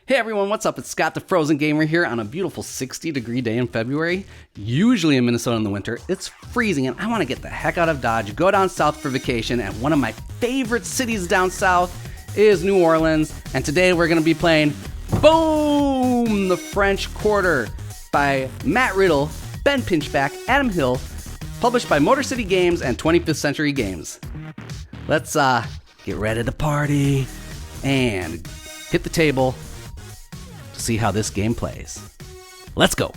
Hey everyone, what's up? It's Scott the Frozen Gamer here on a beautiful 60-degree day in February. Usually in Minnesota in the winter, it's freezing and I want to get the heck out of Dodge, go down south for vacation, and one of my favorite cities down south is New Orleans, and today we're going to be playing Boom! The French Quarter by Matt Riddel, Ben Pinchback, Adam Hill, published by Motor City Games and 25th Century Games. Let's get ready to party and hit the table to see how this game plays. Let's go.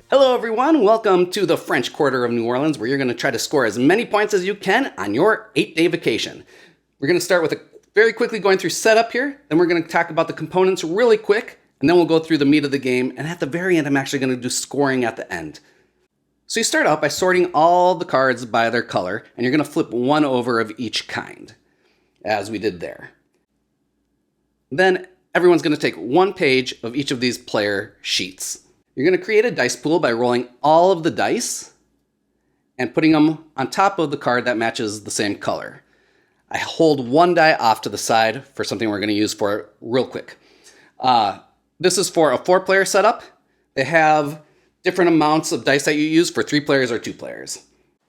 Hello everyone, welcome to the French Quarter of New Orleans, where you're going to try to score as many points as you can on your 8-day vacation. We're going to start with very quickly going through setup here, then we're going to talk about the components really quick, and then we'll go through the meat of the game, and at the very end I'm actually going to do scoring at the end. So you start out by sorting all the cards by their color, and you're going to flip one over of each kind, as we did there. Then everyone's going to take one page of each of these player sheets. You're going to create a dice pool by rolling all of the dice and putting them on top of the card that matches the same color. I hold one die off to the side for something we're going to use for real quick. This is for a 4-player setup. They have different amounts of dice that you use for 3 players or 2 players.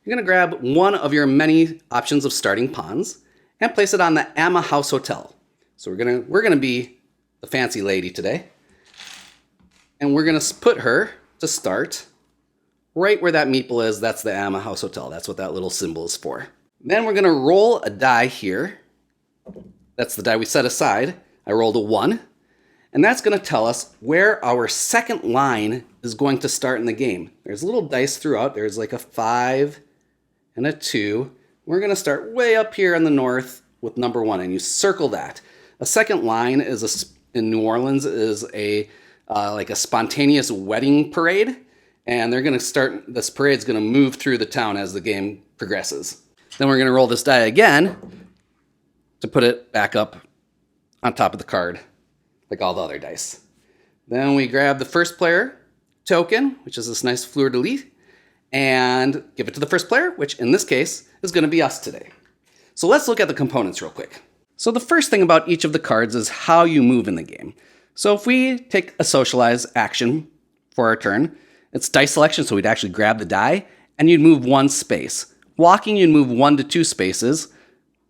You're going to grab one of your many options of starting pawns and place it on the Amma House Hotel. So we're gonna be the fancy lady today, and we're gonna put her to start right where that meeple is. That's the Amma House Hotel. That's what that little symbol is for. Then we're gonna roll a die here. That's the die we set aside. I rolled a 1, and that's gonna tell us where our second line is going to start in the game. There's little dice throughout. There's like a 5 and a 2. We're gonna start way up here in the north with number 1, and you circle that. A second line in New Orleans is like a spontaneous wedding parade, and this parade's gonna move through the town as the game progresses. Then we're gonna roll this die again to put it back up on top of the card, like all the other dice. Then we grab the first player token, which is this nice fleur-de-lis, and give it to the first player, which in this case is gonna be us today. So let's look at the components real quick. So the first thing about each of the cards is how you move in the game. So if we take a socialize action for our turn, it's dice selection, so we'd actually grab the die, and you'd move 1 space. Walking, you'd move 1 to 2 spaces.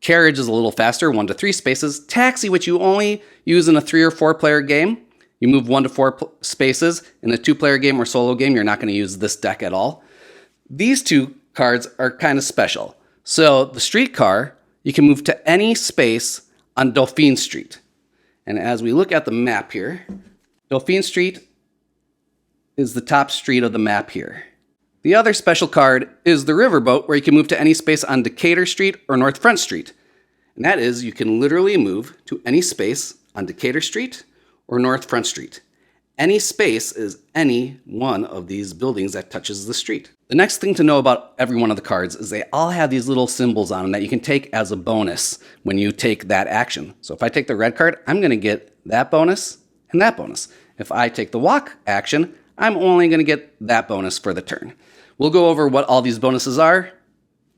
Carriage is a little faster, 1 to 3 spaces. Taxi, which you only use in a 3 or 4 player game, you move 1 to 4 spaces. In a 2-player game or solo game, you're not going to use this deck at all. These 2 cards are kind of special. So the streetcar, you can move to any space on Dauphine Street. And as we look at the map here, Dauphine Street is the top street of the map here. The other special card is the riverboat, where you can move to any space on Decatur Street or North Front Street. And that is, you can literally move to any space on Decatur Street or North Front Street. Any space is any one of these buildings that touches the street. The next thing to know about every one of the cards is they all have these little symbols on them that you can take as a bonus when you take that action. So if I take the red card, I'm going to get that bonus and that bonus. If I take the walk action, I'm only going to get that bonus for the turn. We'll go over what all these bonuses are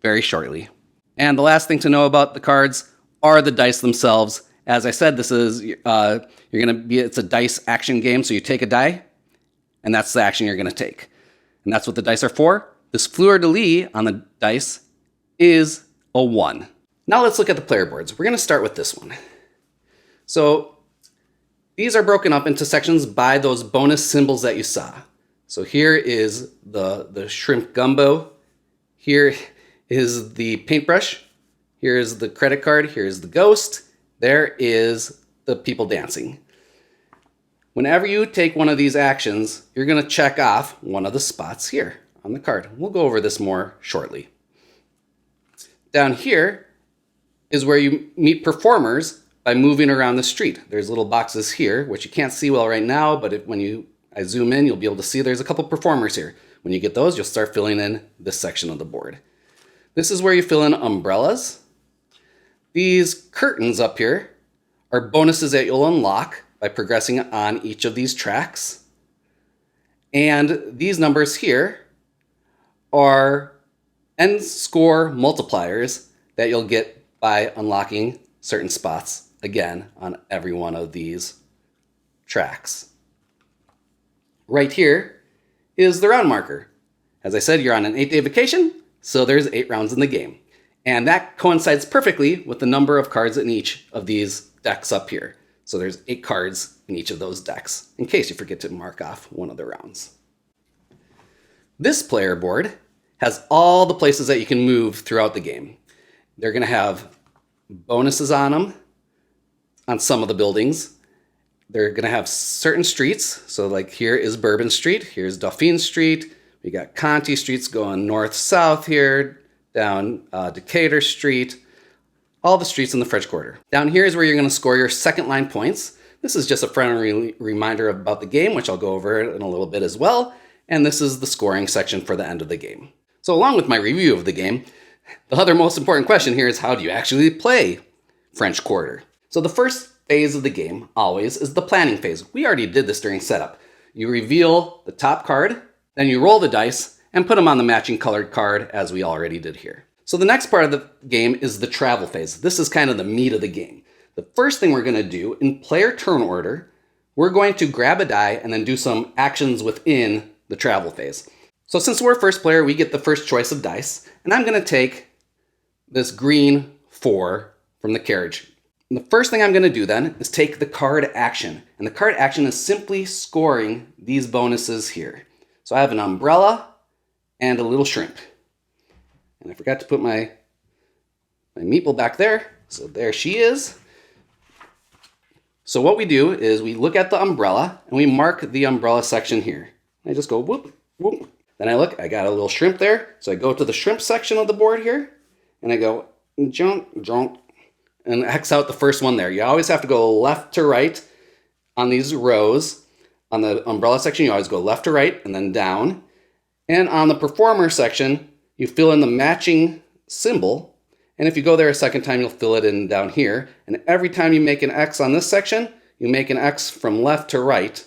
very shortly. And the last thing to know about the cards are the dice themselves. As I said, this is it's a dice action game, so you take a die, and that's the action you're going to take. And that's what the dice are for. This fleur-de-lis on the dice is a 1. Now let's look at the player boards. We're going to start with this one. So these are broken up into sections by those bonus symbols that you saw. So here is the shrimp gumbo. Here is the paintbrush. Here is the credit card. Here is the ghost. There is the people dancing. Whenever you take one of these actions, you're going to check off one of the spots here on the card. We'll go over this more shortly. Down here is where you meet performers by moving around the street. There's little boxes here, which you can't see well right now, but when I zoom in, you'll be able to see there's a couple performers here. When you get those, you'll start filling in this section of the board. This is where you fill in umbrellas. These curtains up here are bonuses that you'll unlock by progressing on each of these tracks. And these numbers here are end score multipliers that you'll get by unlocking certain spots again on every one of these tracks. Right here is the round marker. As I said, you're on an 8-day vacation, so there's 8 rounds in the game. And that coincides perfectly with the number of cards in each of these decks up here. So there's 8 cards in each of those decks, in case you forget to mark off one of the rounds. This player board has all the places that you can move throughout the game. They're going to have bonuses on them on some of the buildings. They're going to have certain streets. So like here is Bourbon Street. Here's Dauphine Street. We got Conti Streets going north-south here, down Decatur Street, all the streets in the French Quarter. Down here is where you're going to score your second line points. This is just a friendly reminder about the game, which I'll go over in a little bit as well. And this is the scoring section for the end of the game. So along with my review of the game, the other most important question here is how do you actually play French Quarter? So the first phase of the game always is the planning phase. We already did this during setup. You reveal the top card, then you roll the dice and put them on the matching colored card as we already did here. So the next part of the game is the travel phase. This is kind of the meat of the game. The first thing we're going to do in player turn order, we're going to grab a die and then do some actions within the travel phase. So since we're first player, we get the first choice of dice, and I'm going to take this green 4 from the carriage. And the first thing I'm going to do then is take the card action, and the card action is simply scoring these bonuses here. So I have an umbrella and a little shrimp. And I forgot to put my meeple back there, so there she is. So what we do is we look at the umbrella and we mark the umbrella section here. I just go whoop, whoop. Then I look, I got a little shrimp there. So I go to the shrimp section of the board here and I go junk, junk, and X out the first one there. You always have to go left to right on these rows. On the umbrella section, you always go left to right and then down. And on the performer section, you fill in the matching symbol. And if you go there a second time, you'll fill it in down here. And every time you make an X on this section, you make an X from left to right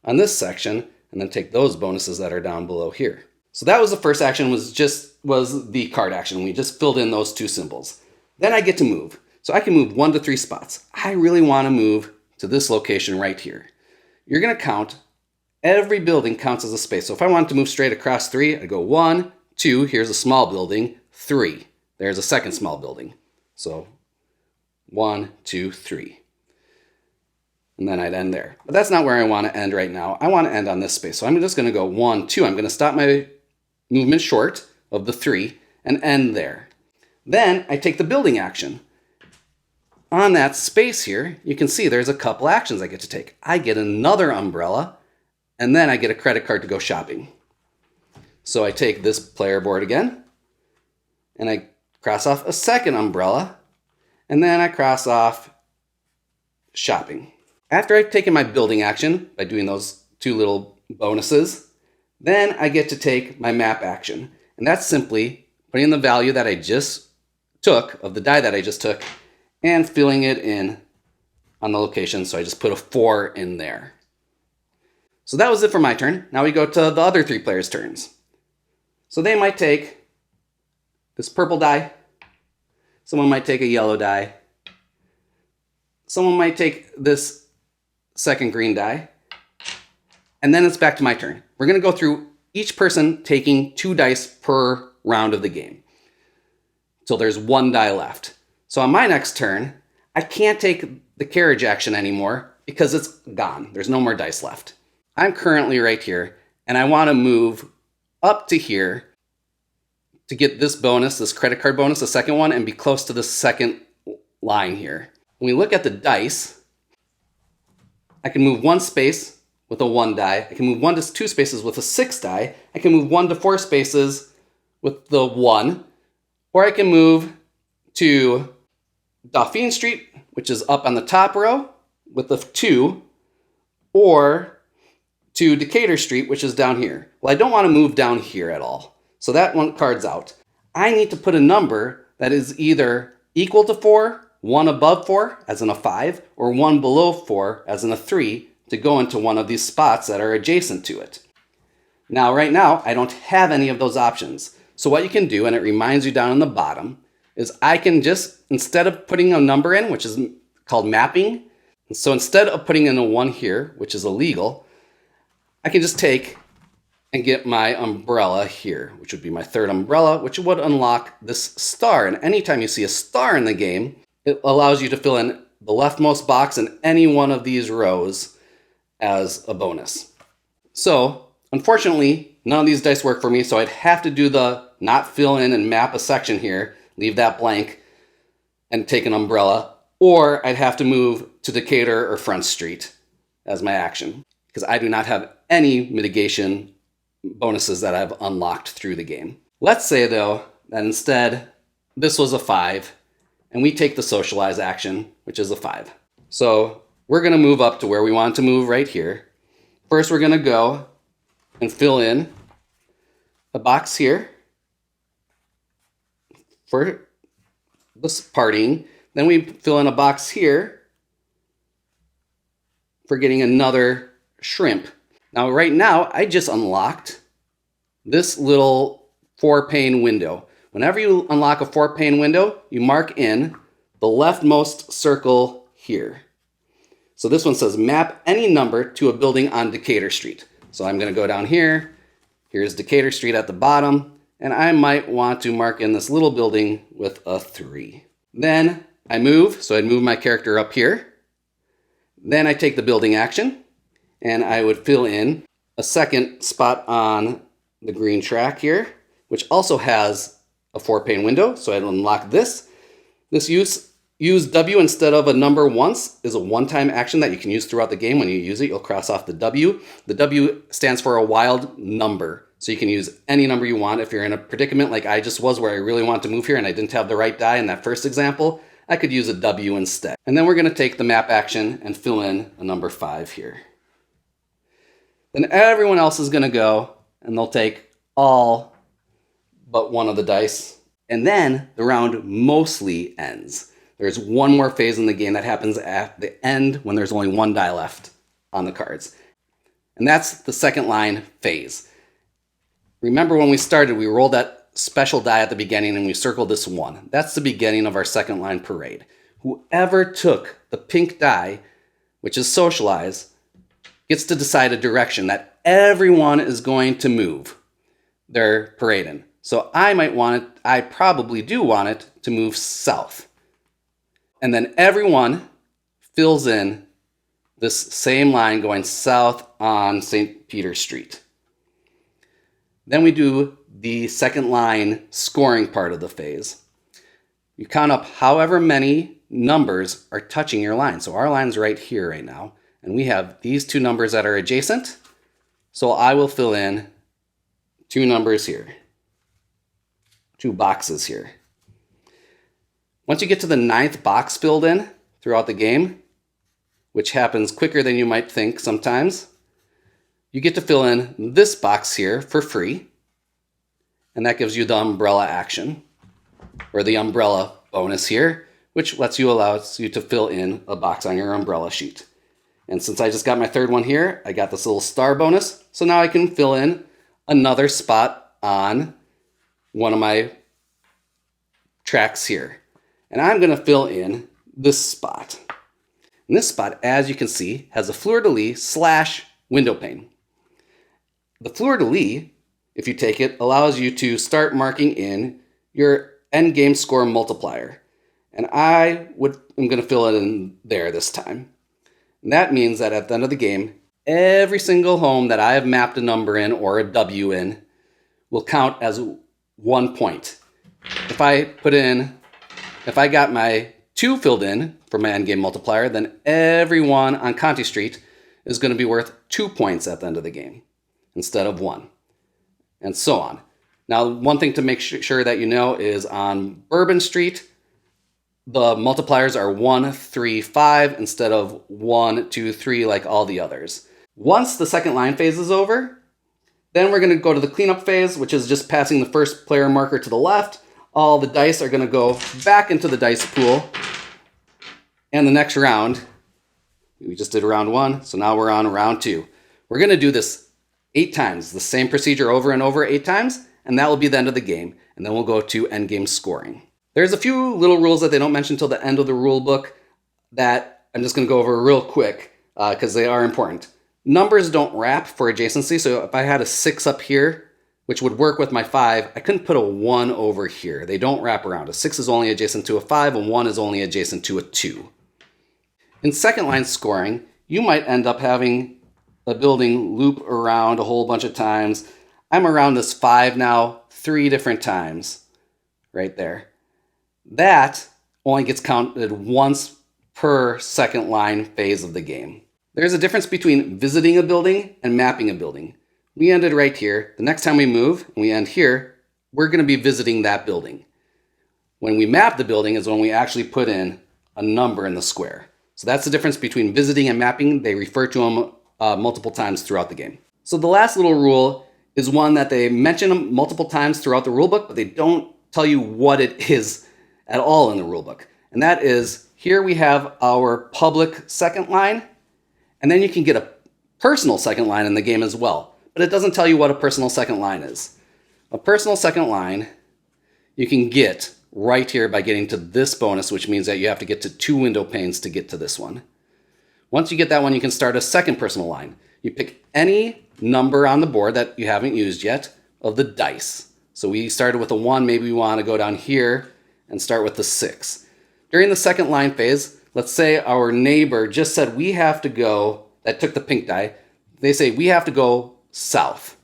on this section, and then take those bonuses that are down below here. So that was the first action, was the card action. We just filled in those 2 symbols. Then I get to move. So I can move 1 to 3 spots. I really want to move to this location right here. You're going to count, every building counts as a space. So if I wanted to move straight across 3, I go 1, 2, here's a small building, 3. There's a second small building. So 1, 2, 3. And then I'd end there. But that's not where I want to end right now. I want to end on this space. So I'm just going to go 1, 2. I'm going to stop my movement short of the 3 and end there. Then I take the building action. On that space here, you can see there's a couple actions I get to take. I get another umbrella, and then I get a credit card to go shopping. So I take this player board again, and I cross off a second umbrella, and then I cross off shopping. After I've taken my building action by doing those 2 little bonuses, then I get to take my map action. And that's simply putting in the value that I just took, of the die that I just took, and filling it in on the location. So I just put a 4 in there. So that was it for my turn. Now we go to the other 3 players' turns. So they might take this purple die. Someone might take a yellow die. Someone might take this second green die. And then it's back to my turn. We're going to go through each person taking 2 dice per round of the game, till there's 1 die left. So on my next turn, I can't take the carriage action anymore because it's gone. There's no more dice left. I'm currently right here, and I want to move up to here to get this bonus, this credit card bonus, the second one, and be close to the second line here. When we look at the dice, I can move 1 space with a 1 die. I can move 1 to 2 spaces with a 6 die. I can move 1 to 4 spaces with the 1. Or I can move to Dauphine Street, which is up on the top row, with the 2. Or to Decatur Street, which is down here. Well, I don't want to move down here at all. So that one card's out. I need to put a number that is either equal to 4, 1 above 4, as in a 5, or 1 below 4, as in a 3, to go into one of these spots that are adjacent to it. Now, right now, I don't have any of those options. So what you can do, and it reminds you down in the bottom, is I can just, instead of putting a number in, which is called mapping, so instead of putting in a 1 here, which is illegal, I can just take and get my umbrella here, which would be my third umbrella, which would unlock this star. And anytime you see a star in the game, it allows you to fill in the leftmost box in any one of these rows as a bonus. So unfortunately, none of these dice work for me, so I'd have to do the not fill in and map a section here, leave that blank, and take an umbrella, or I'd have to move to Decatur or Front Street as my action, because I do not have any mitigation bonuses that I've unlocked through the game. Let's say, though, that instead this was a 5, and we take the socialize action, which is a 5. So we're going to move up to where we want to move right here. First, we're going to go and fill in a box here for this partying. Then we fill in a box here for getting another shrimp. Now, right now, I just unlocked this little 4-pane window. Whenever you unlock a 4-pane window, you mark in the leftmost circle here. So this one says map any number to a building on Decatur Street. So I'm going to go down here. Here's Decatur Street at the bottom, and I might want to mark in this little building with a 3. Then I move, so I'd move my character up here. Then I take the building action, and I would fill in a second spot on the green track here, which also has a 4-pane window, so I'd unlock this. This use W instead of a number once is a one-time action that you can use throughout the game. When you use it, you'll cross off the W. The W stands for a wild number, so you can use any number you want. If you're in a predicament like I just was, where I really want to move here and I didn't have the right die in that first example, I could use a W instead. And then we're going to take the map action and fill in a number 5 here. Then everyone else is going to go, and they'll take all but one of the dice. And then the round mostly ends. There's one more phase in the game that happens at the end when there's only 1 die left on the cards. And that's the second line phase. Remember when we started, we rolled that special die at the beginning and we circled this 1. That's the beginning of our second line parade. Whoever took the pink die, which is socialize, gets to decide a direction that everyone is going to move their parade in. So I probably do want it to move south. And then everyone fills in this same line going south on St. Peter Street. Then we do the second line scoring part of the phase. You count up however many numbers are touching your line. So our line's right here right now. And we have these 2 numbers that are adjacent. So I will fill in 2 numbers here. 2 boxes here. Once you get to the 9th box filled in throughout the game, which happens quicker than you might think sometimes, you get to fill in this box here for free. And that gives you the umbrella action, or the umbrella bonus here, which allows you to fill in a box on your umbrella sheet. And since I just got my 3rd one here, I got this little star bonus. So now I can fill in another spot on one of my tracks here. And I'm going to fill in this spot. And this spot, as you can see, has a fleur-de-lis / window pane. The fleur-de-lis, if you take it, allows you to start marking in your end game score multiplier. And I'm going to fill it in there this time. And that means that at the end of the game, every single home that I have mapped a number in or a W in will count as 1 point. If I got my 2 filled in for my endgame multiplier, then everyone on Conti Street is going to be worth 2 points at the end of the game instead of 1, and so on. Now, one thing to make sure that you know is on Bourbon Street, the multipliers are 1, 3, 5 instead of 1, 2, 3 like all the others. Once the second line phase is over, then we're going to go to the cleanup phase, which is just passing the first player marker to the left. All the dice are going to go back into the dice pool. And the next round, we just did round 1, so now we're on round 2. We're going to do this 8 times, the same procedure over and over 8 times, and that will be the end of the game. And then we'll go to endgame scoring. There's a few little rules that they don't mention until the end of the rule book that I'm just going to go over real quick because they are important. Numbers don't wrap for adjacency, so if I had a 6 up here, which would work with my 5, I couldn't put a 1 over here. They don't wrap around. A 6 is only adjacent to a 5, and 1 is only adjacent to a 2. In second line scoring, you might end up having a building loop around a whole bunch of times. I'm around this 5 now 3 different times, right there. That only gets counted once per second line phase of the game. There's a difference between visiting a building and mapping a building. We ended right here. The next time we move and we end here, we're going to be visiting that building. When we map the building is when we actually put in a number in the square. So that's the difference between visiting and mapping. They refer to them multiple times throughout the game. So the last little rule is one that they mention multiple times throughout the rulebook, but they don't tell you what it is at all in the rulebook. And that is, here we have our public second line, and then you can get a personal second line in the game as well. But it doesn't tell you what a personal second line is. A personal second line you can get right here by getting to this bonus, which means that you have to get to 2 window panes to get to this one. Once you get that one, you can start a second personal line. You pick any number on the board that you haven't used yet of the dice. So we started with a 1, maybe we want to go down here and start with the 6. During the second line phase, let's say our neighbor just said we have to go, that took the pink die, they say we have to go south.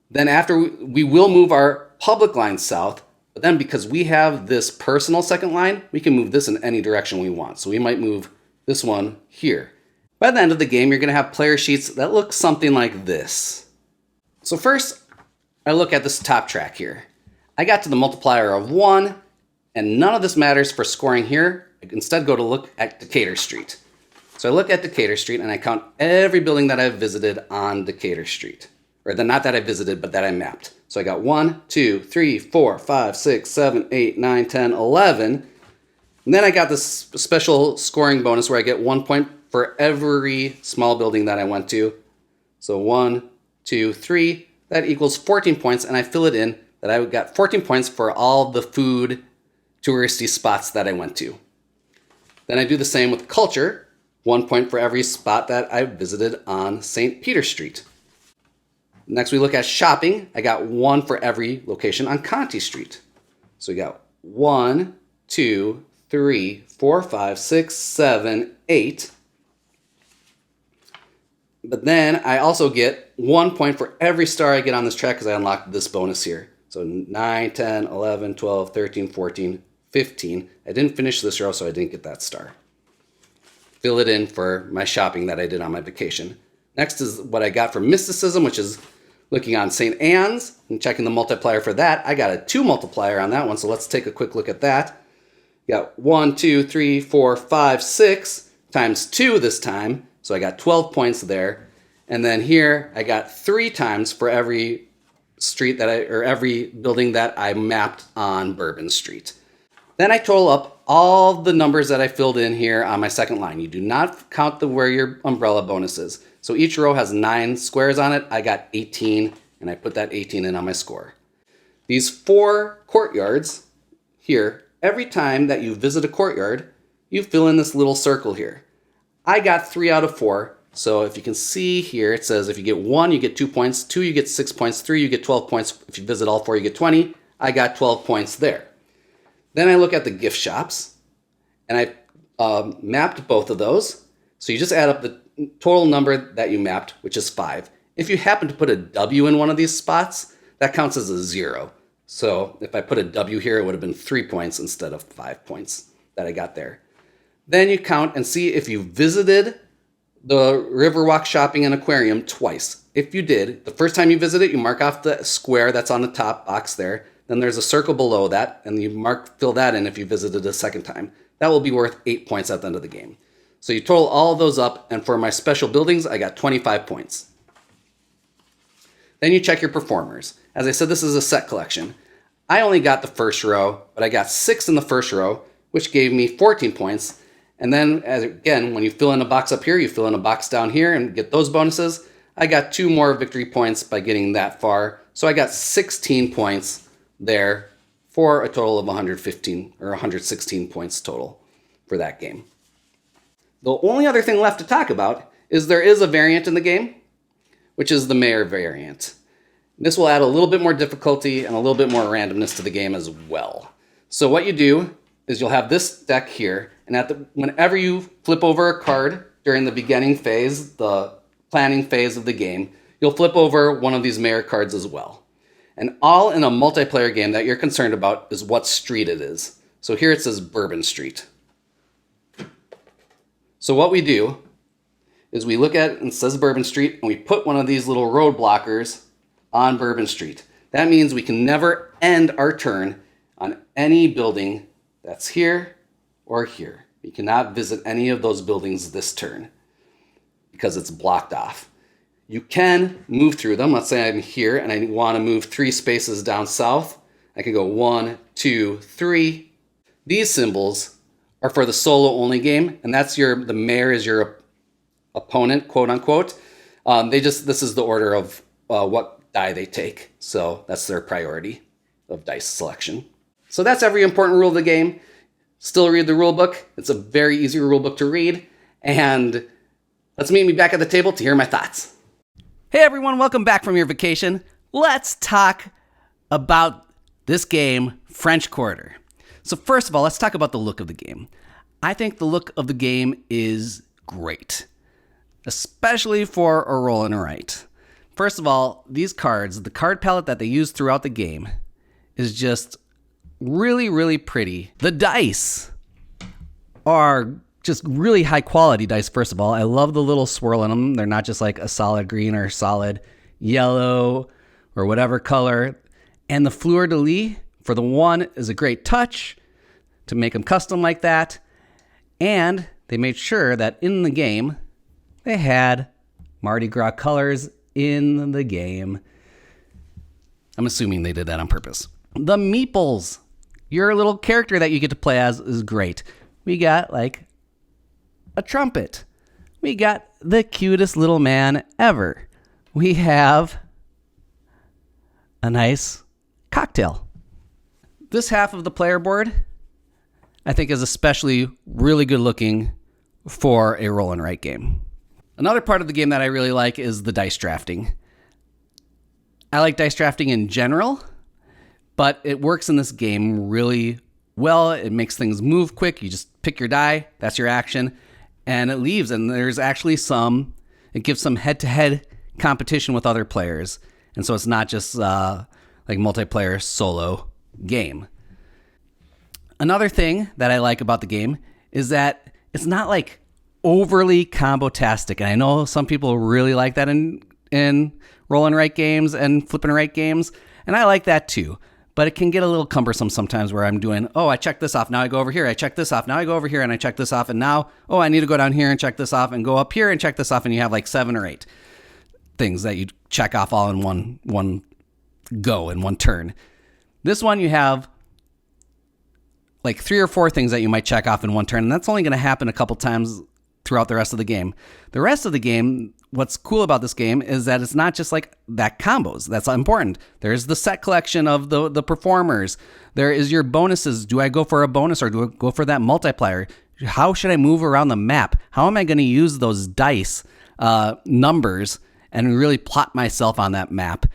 Then after we will move our public line south, but then because we have this personal second line, we can move this in any direction we want. So we might move this one here. By the end of the game, you're going to have player sheets that look something like this. So first, I look at this top track here. I got to the multiplier of 1, and none of this matters for scoring here. I instead go to look at Decatur Street. So I look at Decatur Street and I count every building that I've visited on Decatur Street. Or not that I visited, but that I mapped. So I got 1, 2, 3, 4, 5, 6, 7, 8, 9, 10, 11. And then I got this special scoring bonus where I get 1 point for every small building that I went to. So 1, 2, 3, that equals 14 points, and I fill it in that I got 14 points for all the food touristy spots that I went to. Then I do the same with culture, 1 point for every spot that I visited on St. Peter Street. Next we look at shopping. I got 1 for every location on Conti Street. So we got 1, 2, 3, 4, 5, 6, 7, 8. But then I also get 1 point for every star I get on this track because I unlocked this bonus here. So 9, 10, 11, 12, 13, 14, 15. I didn't finish this row, so I didn't get that star. Fill it in for my shopping that I did on my vacation. Next is what I got for mysticism, which is looking on St. Anne's and checking the multiplier for that. I got a 2 multiplier on that one, so let's take a quick look at that. Got 1, 2, 3, 4, 5, 6 times 2 this time. So I got 12 points there. And then here I got 3 times for every street every building that I mapped on Bourbon Street. Then I total up all the numbers that I filled in here on my second line. You do not count where your umbrella bonus is. So each row has 9 squares on it. I got 18, and I put that 18 in on my score. These 4 courtyards here, every time that you visit a courtyard, you fill in this little circle here. I got 3 out of 4. So if you can see here, it says if you get 1, you get 2 points. 2, you get 6 points. 3, you get 12 points. If you visit all 4, you get 20. I got 12 points there. Then I look at the gift shops, and I mapped both of those. So you just add up the total number that you mapped, which is 5. If you happen to put a W in one of these spots, that counts as a 0. So if I put a W here, it would have been 3 points instead of 5 points that I got there. Then you count and see if you visited the Riverwalk Shopping and Aquarium twice. If you did, the first time you visit it, you mark off the square that's on the top box there. Then there's a circle below that, and you fill that in if you visited a second time. That will be worth 8 points at the end of the game. So you total all of those up, and for my special buildings, I got 25 points. Then you check your performers. As I said, this is a set collection. I only got the first row, but I got 6 in the first row, which gave me 14 points. And then, again, when you fill in a box up here, you fill in a box down here and get those bonuses. I got 2 more victory points by getting that far. So I got 16 points there for a total of 115 or 116 points total for that game. The only other thing left to talk about is there is a variant in the game, which is the mayor variant. This will add a little bit more difficulty and a little bit more randomness to the game as well. So what you do is you'll have this deck here, and whenever you flip over a card during the beginning phase, the planning phase of the game, you'll flip over one of these mayor cards as well. And all in a multiplayer game that you're concerned about is what street it is. So here it says Bourbon Street. So what we do is we look at it and it says Bourbon Street, and we put one of these little road blockers on Bourbon Street. That means we can never end our turn on any building that's here or here. We cannot visit any of those buildings this turn because it's blocked off. You can move through them. Let's say I'm here and I want to move 3 spaces down south. I can go 1, 2, 3. These symbols are for the solo only game, and that's the mayor is your opponent, quote unquote. This is the order of what die they take. So that's their priority of dice selection. So that's every important rule of the game. Still read the rule book. It's a very easy rule book to read. And let's meet me back at the table to hear my thoughts. Hey everyone, welcome back from your vacation. Let's talk about this game, French Quarter. So first of all, let's talk about the look of the game. I think the look of the game is great, especially for a roll and a write. First of all, these cards, the card palette that they use throughout the game is just really, really pretty. The dice are just really high quality dice, first of all. I love the little swirl in them. They're not just like a solid green or solid yellow or whatever color. And the fleur-de-lis for the 1 is a great touch to make them custom like that. And they made sure that in the game, they had Mardi Gras colors in the game. I'm assuming they did that on purpose. The meeples, your little character that you get to play as, is great. We got like a trumpet. We got the cutest little man ever. We have a nice cocktail. This half of the player board, I think, is especially really good looking for a roll and write game. Another part of the game that I really like is the dice drafting. I like dice drafting in general, but it works in this game really well. It makes things move quick. You just pick your die, that's your action, and it leaves. And there's actually it gives some head-to-head competition with other players. And so it's not just like multiplayer solo game. Another thing that I like about the game is that it's not like overly combo-tastic. And I know some people really like that in roll and write games and flip and write games. And I like that too. But it can get a little cumbersome sometimes where I'm doing, I check this off, now I go over here, I check this off, now I go over here and I check this off, and now, I need to go down here and check this off and go up here and check this off, and you have like 7 or 8 things that you check off all in one go, in one turn. This one you have like 3 or 4 things that you might check off in one turn, and that's only going to happen a couple times throughout the rest of the game. The rest of the game, what's cool about this game is that it's not just like that combos. That's important. There's the set collection of the performers. There is your bonuses. Do I go for a bonus or do I go for that multiplier? How should I move around the map? How am I going to use those dice numbers and really plot myself on that map?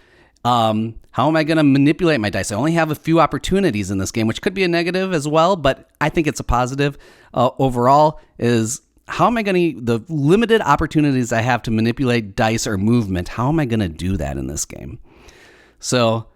How am I going to manipulate my dice? I only have a few opportunities in this game, which could be a negative as well, but I think it's a positive overall is how am I going to, the limited opportunities I have to manipulate dice or movement, how am I going to do that in this game? So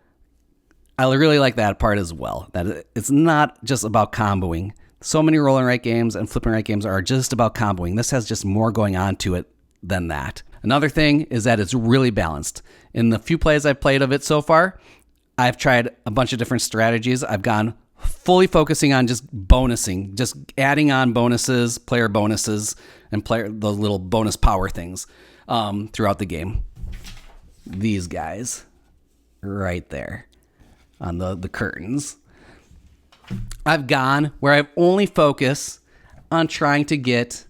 I really like that part as well, that it's not just about comboing. So many roll and write games and flip and write games are just about comboing. This has just more going on to it than that. Another thing is that it's really balanced. In the few plays I've played of it so far, I've tried a bunch of different strategies. I've gone fully focusing on just bonusing, just adding on bonuses, player bonuses, and those little bonus power things throughout the game. These guys right there on the curtains. I've gone where I've only focused on trying to get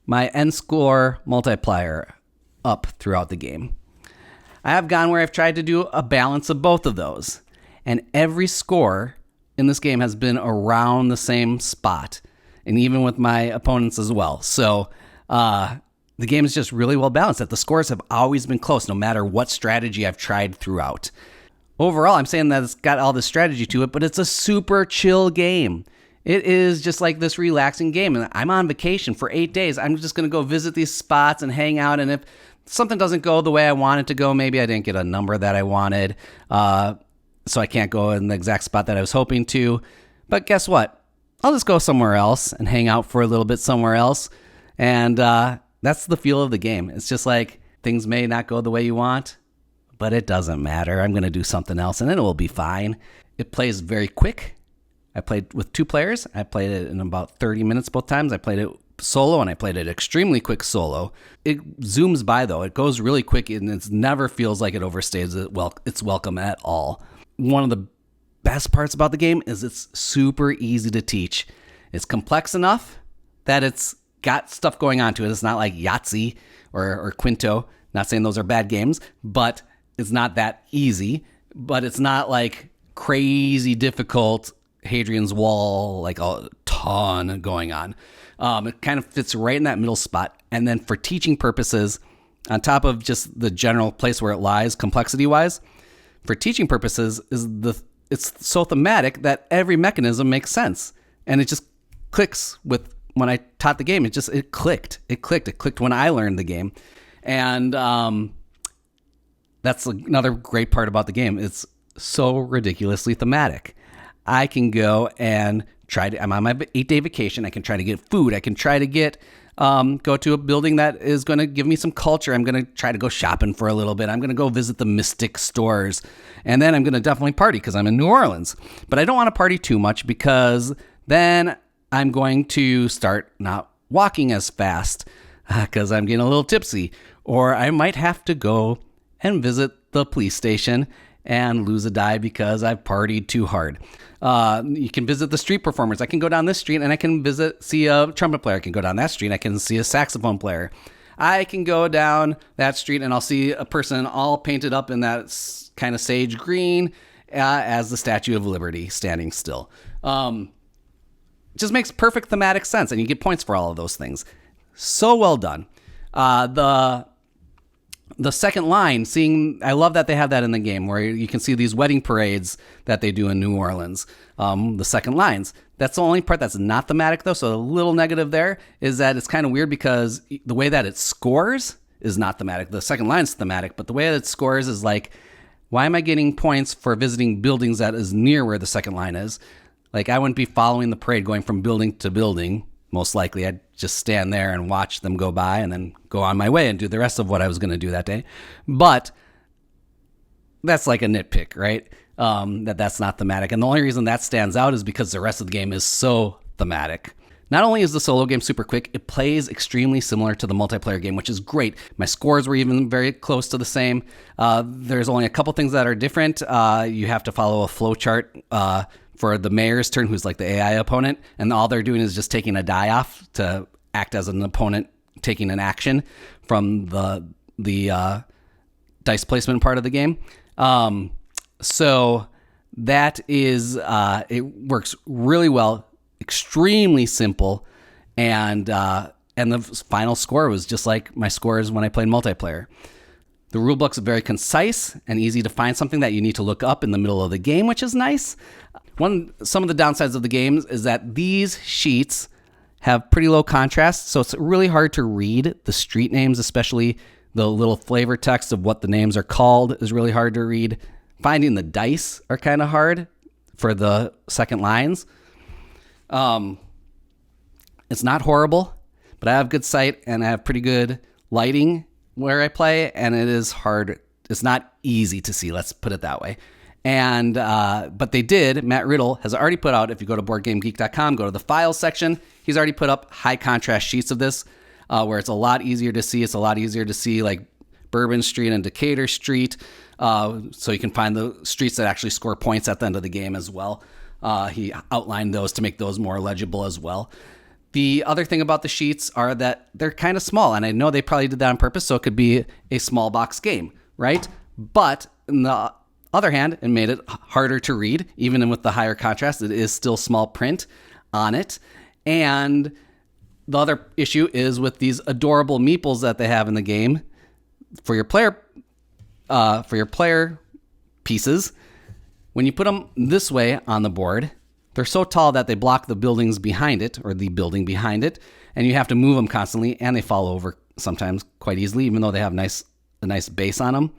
my end score multiplier up throughout the game. I have gone where I've tried to do a balance of both of those. And every score in this game has been around the same spot, and even with my opponents as well. So the game is just really well balanced, that the scores have always been close no matter what strategy I've tried throughout. Overall, I'm saying that it's got all this strategy to it, but it's a super chill game. It is just like this relaxing game. And I'm on vacation for 8 days. I'm just going to go visit these spots and hang out. And if something doesn't go the way I want it to go, maybe I didn't get a number that I wanted, so I can't go in the exact spot that I was hoping to. But guess what? I'll just go somewhere else and hang out for a little bit somewhere else. And that's the feel of the game. It's just like things may not go the way you want, but it doesn't matter. I'm going to do something else and it will be fine. It plays very quick. I played with 2 players. I played it in about 30 minutes both times. I played it solo, and I played it extremely quick solo. It zooms by, though. It goes really quick, and it never feels like it overstays its welcome at all. One of the best parts about the game is it's super easy to teach. It's complex enough that it's got stuff going on to it. It's not like Yahtzee or Quinto. Not saying those are bad games, but it's not that easy. But it's not like crazy difficult Hadrian's Wall, like a ton going on. It kind of fits right in that middle spot. And then for teaching purposes, on top of just the general place where it lies, complexity-wise, for teaching purposes, it's so thematic that every mechanism makes sense. And it just clicks with when I taught the game. It clicked. It clicked when I learned the game. And that's another great part about the game. It's so ridiculously thematic. I can go and I'm on my 8-day vacation. I can try to get food. I can try to go to a building that is going to give me some culture. I'm going to try to go shopping for a little bit. I'm going to go visit the Misc stores. And then I'm going to definitely party because I'm in New Orleans. But I don't want to party too much because then I'm going to start not walking as fast because I'm getting a little tipsy. Or I might have to go and visit the police station and lose a die because I've partied too hard. You can visit the street performers. I can go down this street and I can see a trumpet player. I can go down that street and I can see a saxophone player. I can go down that street and I'll see a person all painted up in that kind of sage green as the Statue of Liberty standing still. Just makes perfect thematic sense, and you get points for all of those things. So well done. The second line, I love that they have that in the game where you can see these wedding parades that they do in New Orleans. The second lines. That's the only part that's not thematic, though. So a little negative there is that it's kind of weird because the way that it scores is not thematic. The second line's thematic, but the way that it scores is like, why am I getting points for visiting buildings that is near where the second line is? Like, I wouldn't be following the parade going from building to building. Most likely, I'd just stand there and watch them go by and then go on my way and do the rest of what I was going to do that day. But that's like a nitpick, right? That's not thematic. And the only reason that stands out is because the rest of the game is so thematic. Not only is the solo game super quick, it plays extremely similar to the multiplayer game, which is great. My scores were even very close to the same. There's only a couple things that are different. You have to follow a flow chart for the mayor's turn, who's like the AI opponent, and all they're doing is just taking a die off to act as an opponent taking an action from the dice placement part of the game. So that is it works really well, extremely simple, and the final score was just like my scores when I played multiplayer. The rulebook's very concise and easy to find, something that you need to look up in the middle of the game, which is nice. Some of the downsides of the games is that these sheets have pretty low contrast, so it's really hard to read the street names, especially the little flavor text of what the names are called is really hard to read. Finding the dice are kind of hard for the second lines. It's not horrible, but I have good sight and I have pretty good lighting where I play, and it is hard. It's not easy to see, let's put it that way. And but Matt Riddel has already put out, if you go to boardgamegeek.com, go to the files section, he's already put up high contrast sheets of this where it's a lot easier to see. It's a lot easier to see like Bourbon Street and Decatur Street, so you can find the streets that actually score points at the end of the game as well. He outlined those to make those more legible as well. The other thing about the sheets are that they're kind of small, and I know they probably did that on purpose, so it could be a small box game, right? But in the other hand, it made it harder to read. Even with the higher contrast, it is still small print on it. And the other issue is with these adorable meeples that they have in the game for your player pieces. When you put them this way on the board, they're so tall that they block the buildings behind it, or the building behind it, and you have to move them constantly, and they fall over sometimes quite easily. Even though they have a nice base on them,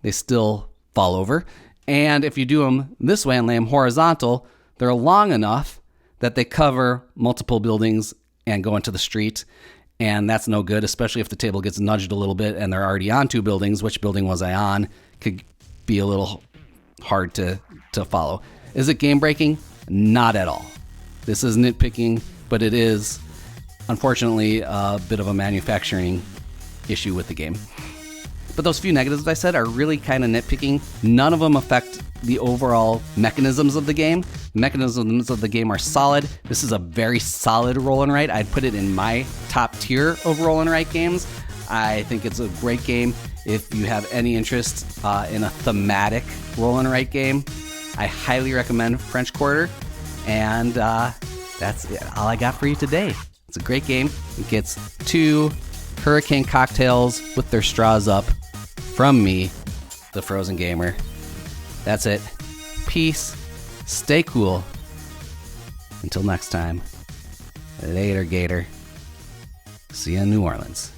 they still fall over. And if you do them this way and lay them horizontal, they're long enough that they cover multiple buildings and go into the street, and that's no good, especially if the table gets nudged a little bit and they're already on two buildings. Which building was I on? Could be a little hard to follow. Is it game breaking? Not at all. This is nitpicking, but it is unfortunately a bit of a manufacturing issue with the game. But those few negatives I said are really kind of nitpicking. None of them affect the overall mechanisms of the game. Mechanisms of the game are solid. This is a very solid roll and write. I'd put it in my top tier of roll and write games. I think it's a great game. If you have any interest in a thematic roll and write game, I highly recommend French Quarter. And that's all I got for you today. It's a great game. It gets 2 hurricane cocktails with their straws up from me, the Frozen Gamer. That's it. Peace. Stay cool. Until next time. Later, Gator. See you in New Orleans.